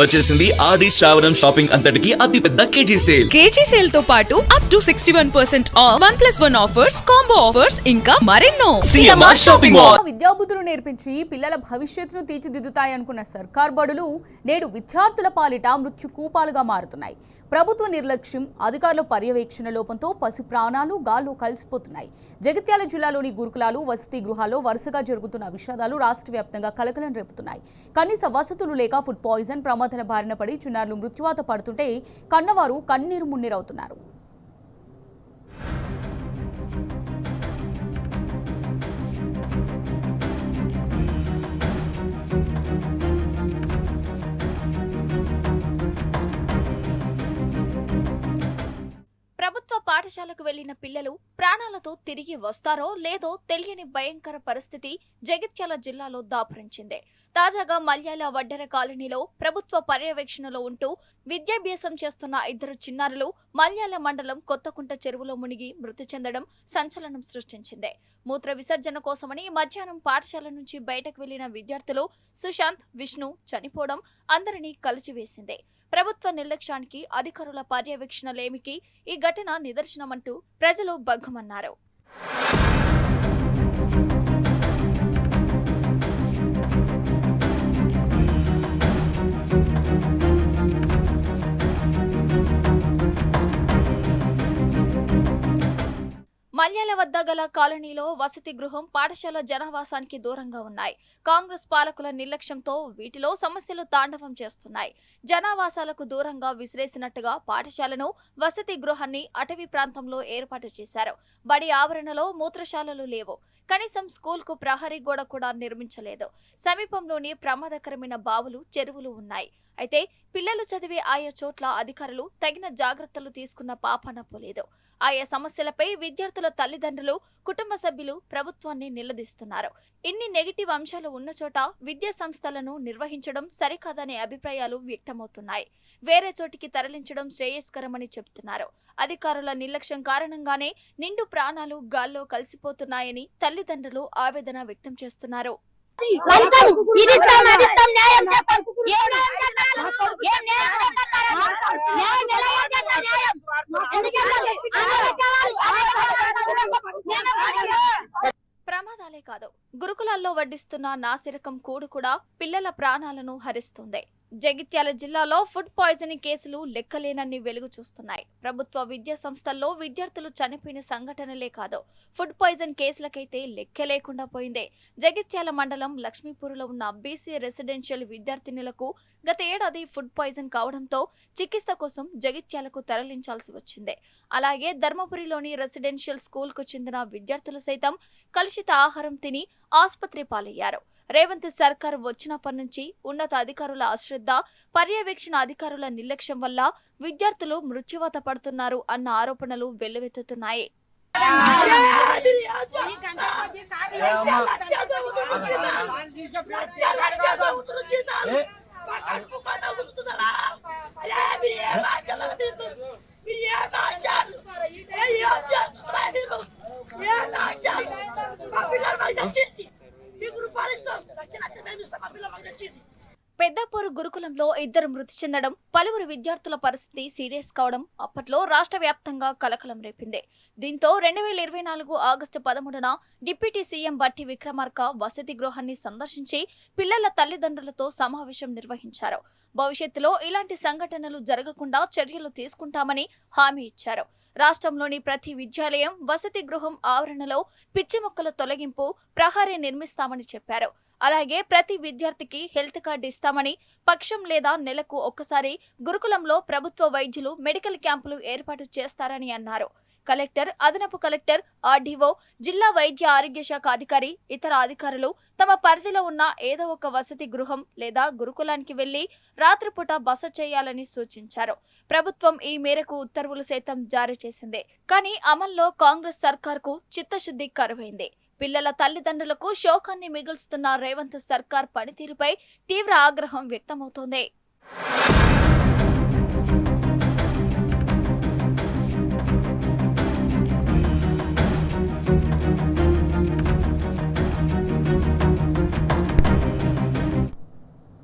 వచ్చేసింది ఆది శ్రావణం షాపింగ్ అంతటికి అతిపెద్ద కేజీ సేల్ తో పాటు up to 61% of 1+1 offers, combo offers ఇంకా మరెన్నో. CMR shopping mall. విద్యాబుద్ధులు నేర్పించి పిల్లల భవిష్యత్తును తీర్చిదిద్దుతాయనుకున్న సర్కార్ బడులు నేడు విద్యార్థుల పాలిట మృత్యు కూపాలుగా మారుతున్నాయి. ప్రభుత్వ నిర్లక్ష్యం, అధికారుల పర్యవేక్షణ లోపంతో పసి ప్రాణాలు గాల్లో కలిసిపోతున్నాయి. జగిత్యాల జిల్లాలోని గురుకులాలు, వసతి గృహాల్లో వరుసగా జరుగుతున్న విషాదాలు రాష్ట్ర వ్యాప్తంగా కలకలం రేపుతున్నాయి. కనీస వసతులు లేక ఫుడ్ పాయిజన్ ప్రమాదాల బారిన పడి చిన్నారులు మృత్యువాత పడుతుంటే కన్నవారు కన్నీరు మున్నీరవుతున్నారు. ప్రభుత్వ పాఠశాలకు వెళ్లిన పిల్లలు ప్రాణాలతో తిరిగి వస్తారో లేదో తెలియని భయంకర పరిస్థితి జగిత్యాల జిల్లాలో దాపురించింది. తాజాగా మల్యాల వడ్డెర కాలనీలో ప్రభుత్వ పర్యవేక్షణలో ఉంటూ విద్యాభ్యాసం చేస్తున్న ఇద్దరు చిన్నారులు మల్యాల మండలం కొత్తకుంట చెరువులో మునిగి మృతి చెందడం సంచలనం సృష్టించింది. మూత్ర విసర్జన కోసమని మధ్యాహ్నం పాఠశాల నుంచి బయటకు వెళ్లిన విద్యార్థులు సుశాంత్, విష్ణు చనిపోవడం అందరినీ కలిచివేసింది. ప్రభుత్వ నిర్లక్ష్యానికి, అధికారుల పర్యవేక్షణ లేమికి ఈ ఘటన నిదర్శనమంటూ ప్రజలు బగ్గమన్నారు. మల్యాల వద్ద గల కాలనీలో వసతి గృహం, పాఠశాల జనావాసానికి దూరంగా ఉన్నాయి. కాంగ్రెస్ పాలకుల నిర్లక్ష్యంతో వీటిలో సమస్యలు తాండవం చేస్తున్నాయి. జనావాసాలకు దూరంగా విసిరేసినట్టుగా పాఠశాలను, వసతి గృహాన్ని అటవీ ప్రాంతంలో ఏర్పాటు చేశారు. బడి ఆవరణలో మూత్రశాలలు లేవు. కనీసం స్కూల్కు ప్రహరీ గోడ కూడా నిర్మించలేదు. సమీపంలోని ప్రమాదకరమైన బావులు, చెరువులు ఉన్నాయి. అయితే పిల్లలు చదివే ఆయా చోట్ల అధికారులు తగిన జాగ్రత్తలు తీసుకున్న పాపాన పోలేదు. ఆయా సమస్యలపై విద్యార్థుల తల్లిదండ్రులు, కుటుంబ సభ్యులు ప్రభుత్వాన్ని నిలదీస్తున్నారు. ఇన్ని నెగిటివ్ అంశాలు ఉన్న చోట విద్యా సంస్థలను నిర్వహించడం సరికాదనే అభిప్రాయాలు వ్యక్తమవుతున్నాయి. వేరే చోటికి తరలించడం శ్రేయస్కరమని చెబుతున్నారు. అధికారుల నిర్లక్ష్యం కారణంగానే నిండు ప్రాణాలు గాల్లో కలిసిపోతున్నాయని తల్లిదండ్రులు ఆవేదన వ్యక్తం చేస్తున్నారు. ప్రమాదాలే కాదు, గురుకులాల్లో వడ్డిస్తున్న నాసిరకం కూడు కూడా పిల్లల ప్రాణాలను హరిస్తుంది. జగిత్యాల జిల్లాలో ఫుడ్ పాయిజనింగ్ కేసులు లెక్కలేనన్ని వెలుగు చూస్తున్నాయి. ప్రభుత్వ విద్యా సంస్థల్లో విద్యార్థులు చనిపోయిన సంఘటనలే కాదు, ఫుడ్ పాయిజన్ కేసులకైతే లెక్క లేకుండా పోయింది. జగిత్యాల మండలం లక్ష్మీపూర్లో ఉన్న బీసీ రెసిడెన్షియల్ విద్యార్థినులకు గత ఏడాది ఫుడ్ పాయిజన్ కావడంతో చికిత్స కోసం జగిత్యాలకు తరలించాల్సి వచ్చింది. అలాగే ధర్మపురిలోని రెసిడెన్షియల్ స్కూల్ కు చెందిన విద్యార్థులు సైతం కలుషిత ఆహారం తిని ఆసుపత్రి పాలయ్యారు. రేవంత్ సర్కార్ వచ్చినప్పటి నుంచి ఉన్నత అధికారుల అశ్రద్ధ, పర్యవేక్షణ అధికారుల నిర్లక్ష్యం వల్ల విద్యార్థులు మృత్యువాత పడుతున్నారు అన్న ఆరోపణలు వెల్లువెత్తుతున్నాయి. పెద్దపూరు గురుకులంలో ఇద్దరు మృతి చెందడం, పలువురు విద్యార్థుల పరిస్థితి సీరియస్ కావడం అప్పట్లో రాష్ట్ర వ్యాప్తంగా కలకలం రేపింది. దీంతో 2024 ఆగస్టు 13న డిప్యూటీ సీఎం బట్టి విక్రమార్క వసతి గృహాన్ని సందర్శించి పిల్లల తల్లిదండ్రులతో సమావేశం నిర్వహించారు. భవిష్యత్తులో ఇలాంటి సంఘటనలు జరగకుండా చర్యలు తీసుకుంటామని హామీ ఇచ్చారు. రాష్ట్రంలోని ప్రతి విద్యాలయం, వసతి గృహం ఆవరణలో పిచ్చి మొక్కల తొలగింపు, ప్రహరీ నిర్మిస్తామని చెప్పారు. అలాగే ప్రతి విద్యార్థికి హెల్త్ కార్డు ఇస్తామని, పక్షం లేదా నెలకు ఒక్కసారి గురుకులంలో ప్రభుత్వ వైద్యులు మెడికల్ క్యాంపులు ఏర్పాటు చేస్తారని అన్నారు. కలెక్టర్, అదనపు కలెక్టర్, ఆర్డీఓ, జిల్లా వైద్య ఆరోగ్య శాఖ అధికారి, ఇతర అధికారులు తమ పరిధిలో ఉన్న ఏదో ఒక వసతి గృహం లేదా గురుకులానికి వెళ్లి రాత్రిపూట బస చేయాలని సూచించారు. ప్రభుత్వం ఈ మేరకు ఉత్తర్వులు సైతం జారీ చేసింది. కానీ అమల్లో కాంగ్రెస్ సర్కార్కు చిత్తశుద్ధి కరువైంది. పిల్లల తల్లిదండ్రులకు శోకాన్ని మిగుల్స్తున్న రేవంత్ సర్కార్ పనితీరుపై తీవ్ర ఆగ్రహం వ్యక్తమవుతోంది.